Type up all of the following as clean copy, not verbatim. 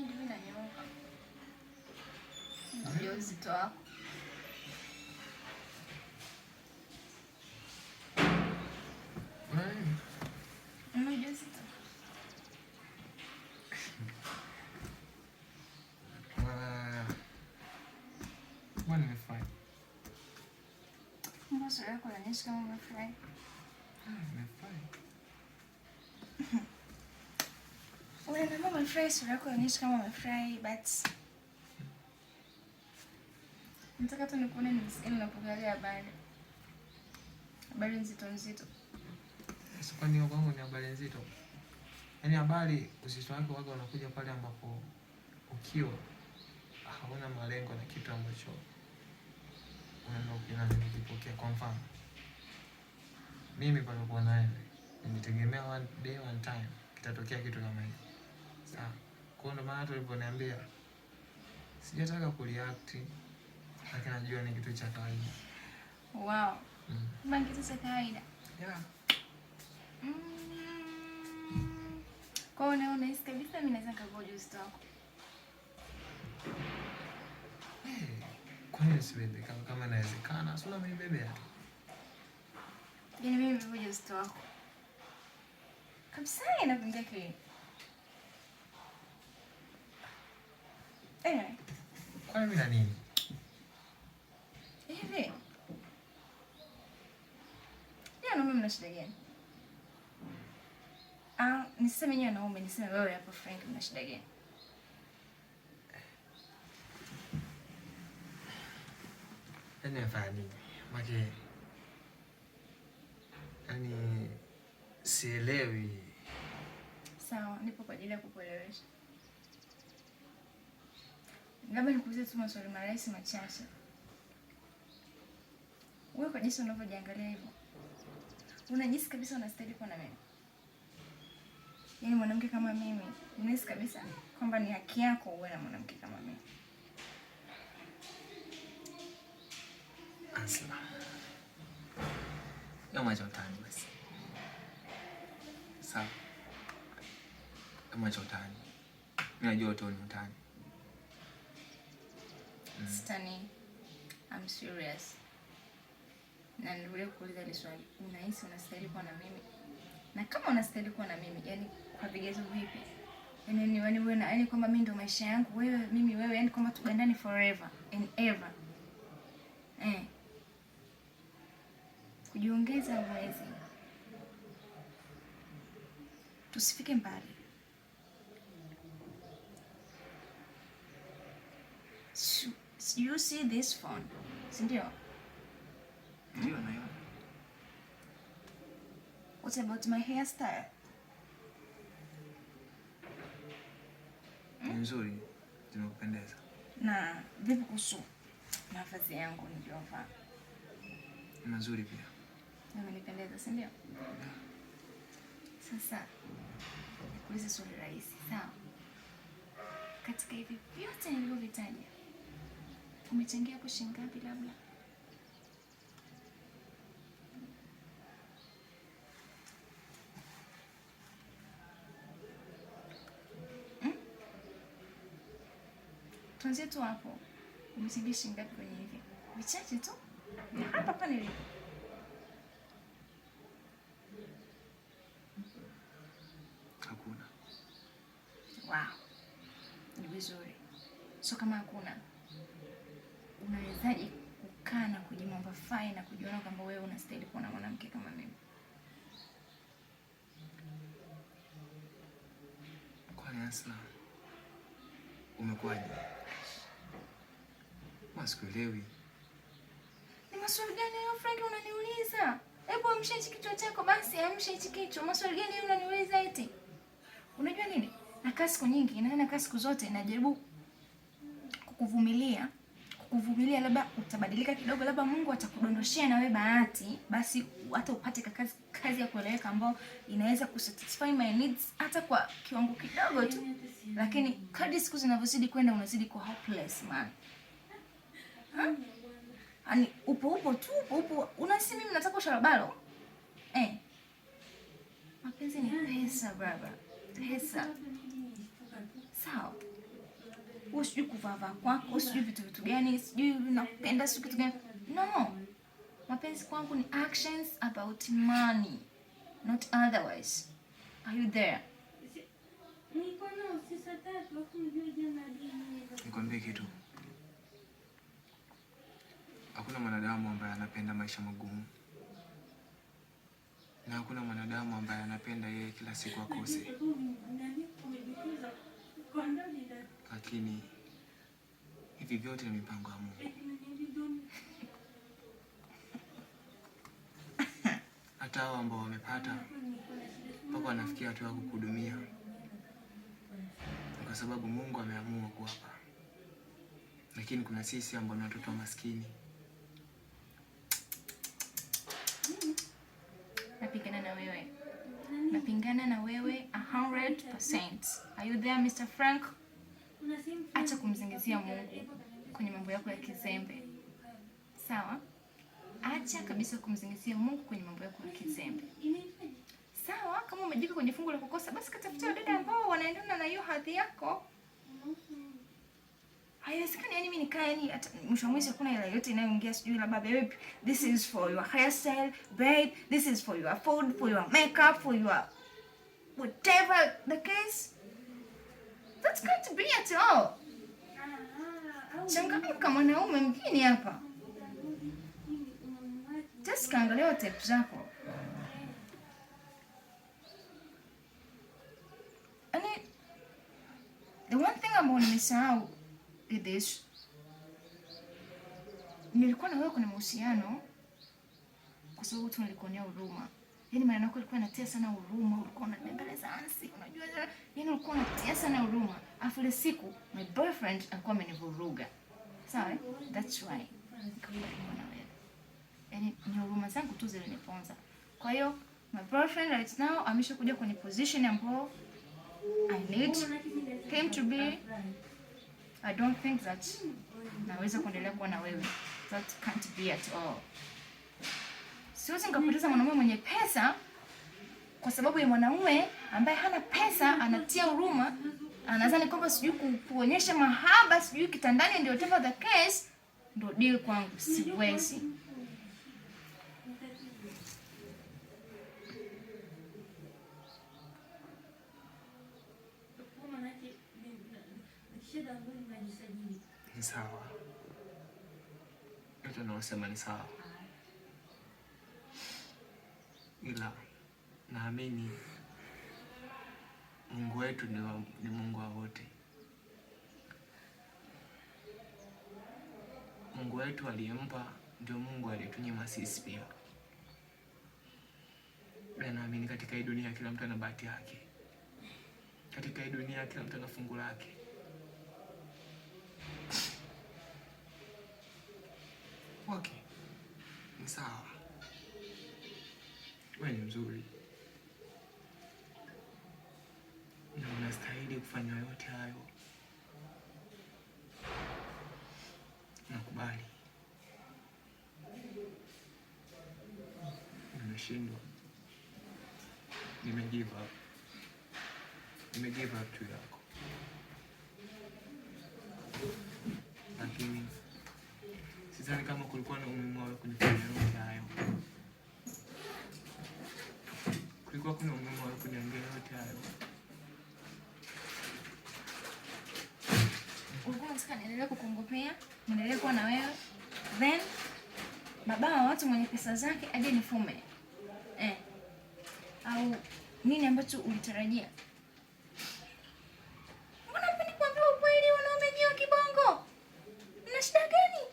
vipindi vinanyooka. Ndio uzito wako. Unajua uzito. Mbona nimefurahi? Mbona sura yako inaonyesha kama umefurahi? Nimefurahi. Unaona mama umefurahi, sura yako inaonyesha kama umefurahi, but nataka tu nikuone nisikie unapogalia habari. Habari nzito. Sasa kwa nini kwangu ni habari nzito? Yaani habari uzito wake waga unakuja pale ambapo ukiwa hauna malengo na kitu ambacho unaenda ukipokea. Kwa mfano mimi pale kwa naye nilitegemea one day one time kitatokea kitu kama hicho. Sawa. Kwa ndo maana tuliponiambia sijataka kureact, lakini najua ni kitu cha kawaida. Wow. Mbona kitu cha kawaida? Yeah. Kwa hiyo unahisi kabisa mimi naweza kugoja uzito wako? Kwa nini sibebe kama inawezekana? Sio mimi bebea. Yaani mimi nigoje uzito wako? Kabisa inakuingia kile. Kwa nini na nini? Hivi. Mimi mna shida gani? Niseme nyewe naume, niseme wewe hapo Frank mna shida gani? Yaani nafanya nini? Maki. Yaani sielewi. Sawa, nipo kwa ajili ya kukuelewesha. Labda nikuulize tu maswali marahisi machache. Wewe kwa jinsi unavyojiangalia hivyo, unajisi kabisa unastahili kuwa na mimi? Yaani mwanamke kama mimi, unahisi kabisa kwamba ni haki yako uwe na mwanamke kama mimi? Asla. Kama utani basi. Sawa. Kama utani. Mimi najua tu ni utani. Stani, I'm serious. Na nilikuwa kuuliza ile swali, unahisi unastahili kuwa na mimi? Na kama unastahili kuwa na mimi, yani kwa vigezo vipi? Yaani wewe na yani kwamba mimi ndo maisha yangu, wewe mimi wewe, yani kwamba tugandani forever and ever. Kujiongeza uwezi. Tusifike mbali. You see this phone? Sindio? Ndio nayo. What about my hairstyle? Nzuri, zinakupendeza. Na vipi kuhusu mavazi yangu niliyovaa? Mazuri pia. Yamenipendeza, si ndio? Sasa nikuulize swali rahisi, sawa? Katika hivi vyote nilivyovitaja, umechangia hapo shilingi ngapi labda? Tuanzie tu hapo. Umechangia shilingi ngapi kwenye hivi? Vichache tu. Na hapa nilipo. Hakuna. Wow. Ni vizuri. So kama hakuna, unawezaje kukaa na kujimwomba fai na kujiona kwamba wewe unastahili kuwa na mwanamke kama mimi? Kwani Asla, umekuwaje? Masikuelewi. Ni maswali gani hayo Frank unaniuliza? Hebu amsha hichi kichwa chako basi, amsha hichi kichwa. Maswali gani hayo unaniuliza eti? Unajua nini? Nakaa siku nyingi, nakaa siku zote najaribu kukuvumilia, labda utabadilika kidogo, labda Mungu atakudondoshia na wewe bahati, basi hata upate kazi ya kueleweka ambayo inaweza kusatisfy my needs hata kwa kiwango kidogo tu. Lakini kadri siku zinavyozidi kwenda unazidi kuwa hopeless man. Ani upo tu, unasi mimi nataka usharabalo. Mapenzi ni pesa baba. Pesa. Sawa. wewe sijui kuvaa kwako, sijui vitu gani, sijui nakupenda sijui kitu gani. No. Mapenzi kwangu ni actions about money, not otherwise. Are you there? Nikwambie kitu. Hakuna mwanadamu ambaye anapenda maisha magumu. Na hakuna mwanadamu ambaye anapenda yeye kila siku akose. Lakini hivi vyote ni mipango ya Mungu. Hata hao ambao wamepata mpaka wanafikia hatua ya kukuhudumia, kwa sababu Mungu ameamua kuwapa. Lakini kuna sisi ambao ni watoto maskini. Napingana na wewe. Napingana na wewe 100%. Are you there, Mr. Frank? Acha kumzingizia Mungu kwenye mambo yako ya kizembe. Sawa? Acha kabisa kumzingizia Mungu kwenye mambo yako ya kizembe. Sawa? Kama umejika kwenye fungu la kukosa, basi katafuta wadada ambao wanaendana na hiyo hadhi yako. Haiwezekani yani mimi nikae yani mwisho wa mwezi hakuna hela yote inayoingia, sijui labda babe, this is for your hairstyle, babe, this is for your food, for your makeup, for your whatever the case. That's got to be at all. Changamka mwanaume mjini hapa. Just kaangalia tape zako. And the one thing I'm going to miss out with this, nilikuwa na wewe kwenye mahusiano kwa sababu tu nilikuonea huruma. Yaani maneno yako yalikuwa yanatia sana huruma, ulikuwa unanibembeleza ansi, unajua yaani ulikuwa unatia sana huruma. Afu ile siku my boyfriend alikuwa amenivuruga. Sawa? That's why nikakuwa na wewe. Yaani ni huruma zangu tu ziliniponza. Kwa hiyo my boyfriend right now ameshakuja kwenye position ambayo I need him to be. I don't think that naweza kuendelea kuwa na wewe. That can't be at all. Siwezi nikapoteza mwanaume mwenye pesa kwa sababu ya mwanaume ambaye hana pesa, anatia huruma, anadhani kwamba sijui kuonyesha mahaba, sijui kitandani ndio whatever the case, ndio deal kwangu. Siwezi. Ni sawa. Yote naosema ni sawa. Ila naamini Mungu wetu ni Mungu wa wote. Mungu wetu aliyempa ndio Mungu aliyetunyima sisi pia. Na naamini katika hii dunia kila mtu ana bahati yake. Katika hii dunia kila mtu ana fungu lake. Okay. Ni sawa. Wewe ni mzuri. Na unastahili kufanya yote hayo. Nakubali. Nimeshindwa. Give up tu yako. Lakini sidhani kama kulikuwa na umuhimu wa kunifanya yote hayo. Kulikuwa kuna umuhimu wa kuniambia yote hayo. Ulikuwa unataka niendelee kukungopea, niendelee kuwa na wewe. Then baba wa watu mwenye pesa zake aje nifume. Au nini ambacho ulitarajia? Mbona mpendi kuambia ukweli wanaume nyewe kibongo? Mna shida gani?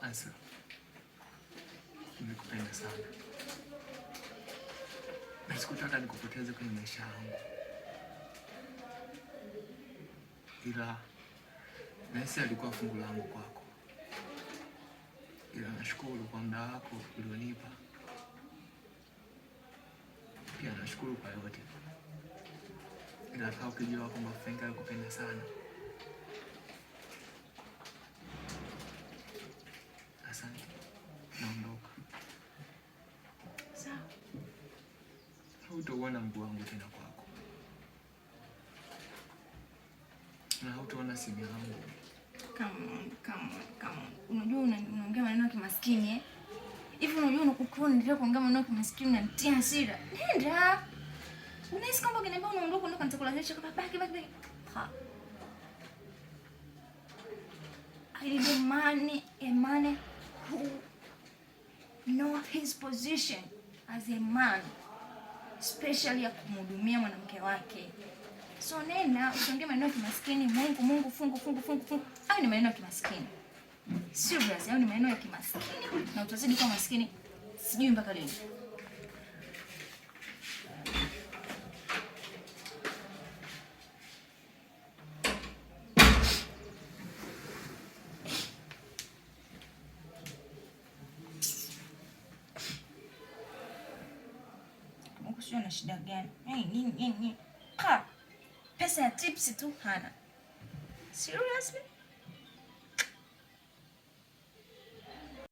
Asa. Nimekupenda sana. Na sikutaka nikupoteze kwenye maisha yangu. Ila Messi alikuwa fungu langu kwako. Ila nashukuru kwa muda wako ulionipa. Pia nashukuru kwa yote. Ila kama ukijua kwamba Frank alikupenda sana. Asante. Naondoka. Sawa. Hutauona mguu wangu tena kwako. Na utaona simu yangu. Come on. Unajua unaongea maneno ya kimaskini eh? Hivi unajua unakuwa unaendelea kuongea maneno ya kimaskini unanitia hasira. Nenda. Unahisi kwamba ukiniambia unaondoka nitakulazimisha kama baki. Ha. I need a man who know his position as a man, especially ya kumhudumia mwanamke wake. So nena usiongee maneno ya kimaskini, Mungu fungu. Hayo ni maneno ya kimaskini. Serious, hayo ni maneno ya kimaskini na utazidi kuwa maskini sijui mpaka lini. Mungu sio na shida gani? Nini? Pesa ya tips tu hana. Seriously?